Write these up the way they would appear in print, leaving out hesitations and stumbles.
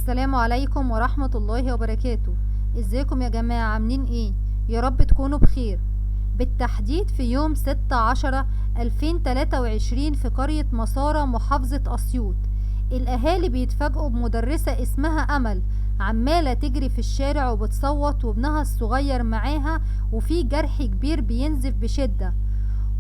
السلام عليكم ورحمة الله وبركاته. ازيكم يا جماعة؟ عاملين ايه؟ يا رب تكونوا بخير. بالتحديد في يوم 6/10/2023 في قرية مسارة محافظة أسيوط، الأهالي بيتفاجئوا بمدرسة اسمها أمل عمالة تجري في الشارع وبتصوت وابنها الصغير معاها وفي جرح كبير بينزف بشدة،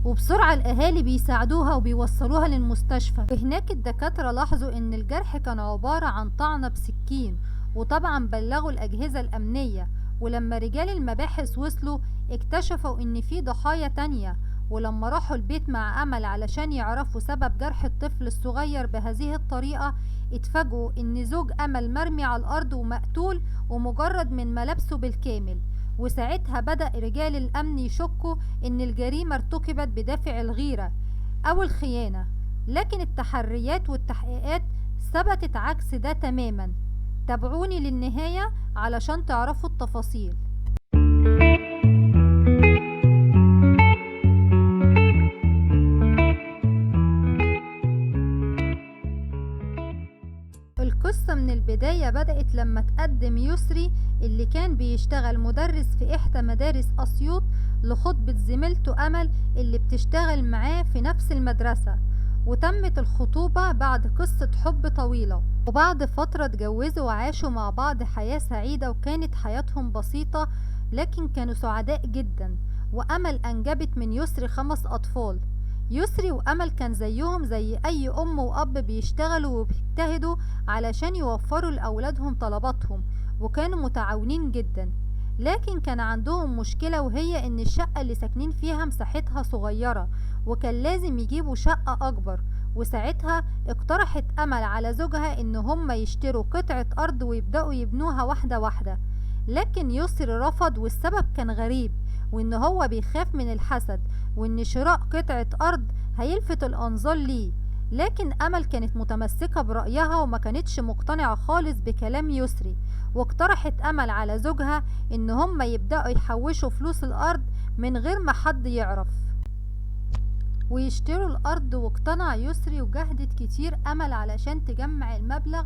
وبسرعة الأهالي بيساعدوها وبيوصلوها للمستشفى. وهناك الدكاترة لاحظوا إن الجرح كان عبارة عن طعنة بسكين، وطبعا بلغوا الأجهزة الأمنية. ولما رجال المباحث وصلوا اكتشفوا إن في ضحايا تانية، ولما راحوا البيت مع أمل علشان يعرفوا سبب جرح الطفل الصغير بهذه الطريقة اتفاجئوا إن زوج أمل مرمي على الأرض ومقتول ومجرد من ملابسه بالكامل. وساعتها بدأ رجال الأمن يشكوا إن الجريمة ارتكبت بدافع الغيرة أو الخيانة، لكن التحريات والتحقيقات ثبتت عكس ده تماما. تابعوني للنهاية علشان تعرفوا التفاصيل. القصة من البداية بدأت لما تقدم يسري اللي كان بيشتغل مدرس في إحدى مدارس أسيوط لخطبة زميلته أمل اللي بتشتغل معاه في نفس المدرسة، وتمت الخطوبة بعد قصة حب طويلة، وبعد فترة اتجوزوا وعاشوا مع بعض حياة سعيدة، وكانت حياتهم بسيطة لكن كانوا سعداء جدا. وأمل أنجبت من يسري 5 أطفال. يسري وأمل كان زيهم زي أي أم وأب بيشتغلوا وبيجتهدوا علشان يوفروا لأولادهم طلباتهم، وكانوا متعاونين جدا. لكن كان عندهم مشكلة، وهي إن الشقة اللي ساكنين فيها مساحتها صغيرة، وكان لازم يجيبوا شقة أكبر. وساعتها اقترحت أمل على زوجها إن هم يشتروا قطعة أرض ويبدأوا يبنوها واحدة واحدة، لكن يسري رفض، والسبب كان غريب، وإن هو بيخاف من الحسد، وإن شراء قطعة أرض هيلفت الأنظار ليه. لكن أمل كانت متمسكة برأيها وما كانتش مقتنعة خالص بكلام يسري، واقترحت أمل على زوجها إن هم يبدأوا يحوشوا فلوس الأرض من غير ما حد يعرف ويشتروا الأرض. واقتنع يسري وجهدت كتير أمل علشان تجمع المبلغ،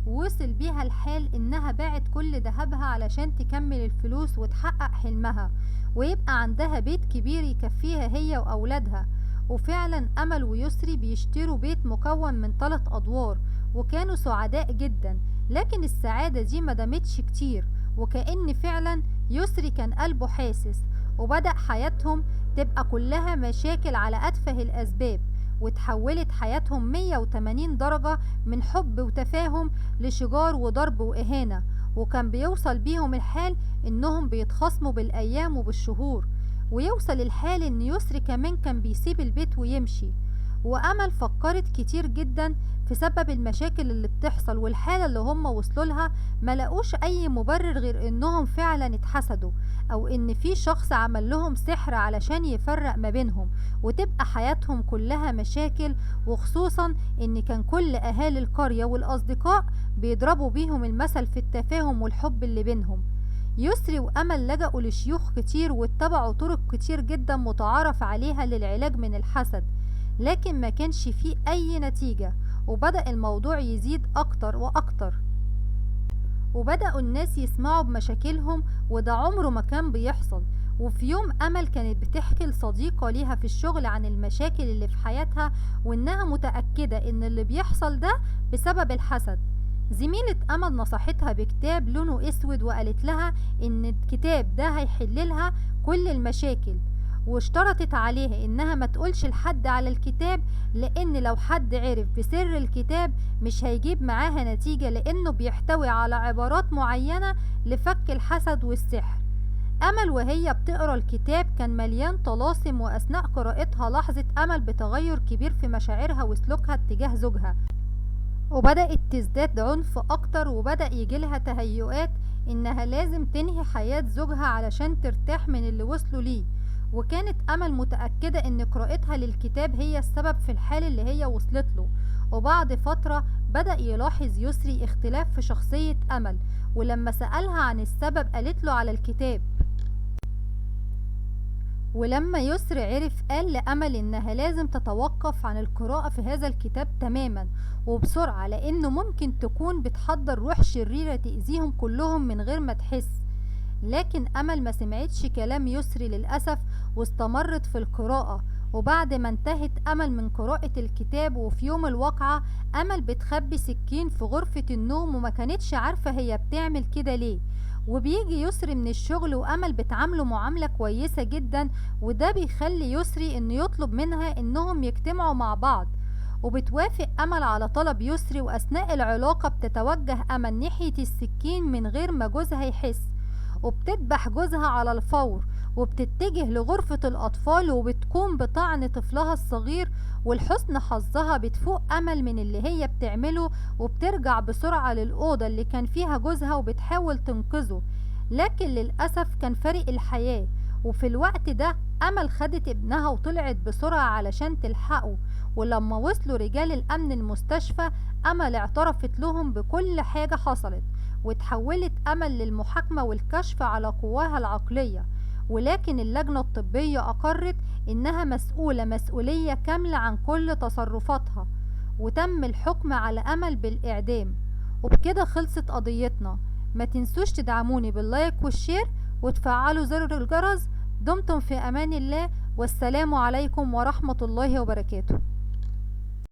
ووصل بيها الحال إنها باعت كل ذهبها علشان تكمل الفلوس وتحقق حلمها، ويبقى عندها بيت كبير يكفيها هي وأولادها. وفعلا أمل ويسري بيشتروا بيت مكون من 3 أدوار، وكانوا سعداء جدا. لكن السعادة دي مدامتش كتير، وكأن فعلا يسري كان قلبه حاسس، وبدأ حياتهم تبقى كلها مشاكل على أتفه الأسباب، وتحولت حياتهم 180 درجة من حب وتفاهم لشجار وضرب وإهانة. وكان بيوصل بيهم الحال إنهم بيتخاصموا بالأيام وبالشهور، ويوصل الحال إن يسري كمان كان بيسيب البيت ويمشي. وأمل فكرت كتير جدا في سبب المشاكل اللي بتحصل والحالة اللي هم وصلوا لها، ملقوش أي مبرر غير إنهم فعلا اتحسدوا، أو إن في شخص عمل لهم سحر علشان يفرق ما بينهم وتبقى حياتهم كلها مشاكل. وخصوصا إن كان كل أهالي القرية والأصدقاء بيضربوا بيهم المثل في التفاهم والحب اللي بينهم. يسري وأمل لجأوا لشيوخ كتير واتبعوا طرق كتير جدا متعارف عليها للعلاج من الحسد، لكن ما كانش فيه أي نتيجة، وبدأ الموضوع يزيد أكتر وأكتر، وبدأوا الناس يسمعوا بمشاكلهم، وده عمره ما كان بيحصل. وفي يوم أمل كانت بتحكي لصديقة ليها في الشغل عن المشاكل اللي في حياتها، وإنها متأكدة إن اللي بيحصل ده بسبب الحسد. زميلة أمل نصحتها بكتاب لونه أسود، وقالت لها إن الكتاب ده هيحللها كل المشاكل، واشترطت عليها إنها ما تقولش لحد على الكتاب، لأن لو حد عرف بسر الكتاب مش هيجيب معاها نتيجة، لأنه بيحتوي على عبارات معينة لفك الحسد والسحر. أمل وهي بتقرأ الكتاب كان مليان طلاسم، وأثناء قراءتها لاحظت أمل بتغير كبير في مشاعرها وسلوكها اتجاه زوجها، وبدأت تزداد عنف أكتر، وبدأ يجيلها تهيؤات إنها لازم تنهي حياة زوجها علشان ترتاح من اللي وصلوا ليه. وكانت أمل متأكدة إن قراءتها للكتاب هي السبب في الحال اللي هي وصلت له. وبعد فترة بدأ يلاحظ يسري اختلاف في شخصية أمل، ولما سألها عن السبب قالت له على الكتاب. ولما يسري عرف قال لأمل إنها لازم تتوقف عن القراءة في هذا الكتاب تماما وبسرعة، لأنه ممكن تكون بتحضر روح شريرة تأذيهم كلهم من غير ما تحس. لكن أمل ما سمعتش كلام يسري للأسف، واستمرت في القراءة. وبعد ما انتهت أمل من قراءة الكتاب، وفي يوم الواقعة أمل بتخبي سكين في غرفة النوم وما كانتش عارفة هي بتعمل كده ليه. وبيجي يسري من الشغل وأمل بتعامله معاملة كويسة جدا، وده بيخلي يسري إنه يطلب منها إنهم يجتمعوا مع بعض. وبتوافق أمل على طلب يسري، وأثناء العلاقة بتتوجه أمل ناحية السكين من غير ما جوزها يحس، وبتذبح جوزها على الفور، وبتتجه لغرفة الأطفال وبتقوم بطعن طفلها الصغير. ولحسن حظها بتفوق أمل من اللي هي بتعمله، وبترجع بسرعة للأوضة اللي كان فيها جوزها وبتحاول تنقذه. لكن للأسف كان فارق الحياة. وفي الوقت ده أمل خدت ابنها وطلعت بسرعة علشان تلحقه. ولما وصلوا رجال الأمن المستشفى، أمل اعترفت لهم بكل حاجة حصلت، وتحولت أمل للمحاكمة والكشف على قواها العقلية. ولكن اللجنة الطبية أقرت إنها مسؤولة مسؤولية كاملة عن كل تصرفاتها، وتم الحكم على أمل بالإعدام. وبكده خلصت قضيتنا. ما تنسوش تدعموني باللايك والشير وتفعلوا زر الجرس. دمتم في أمان الله، والسلام عليكم ورحمة الله وبركاته.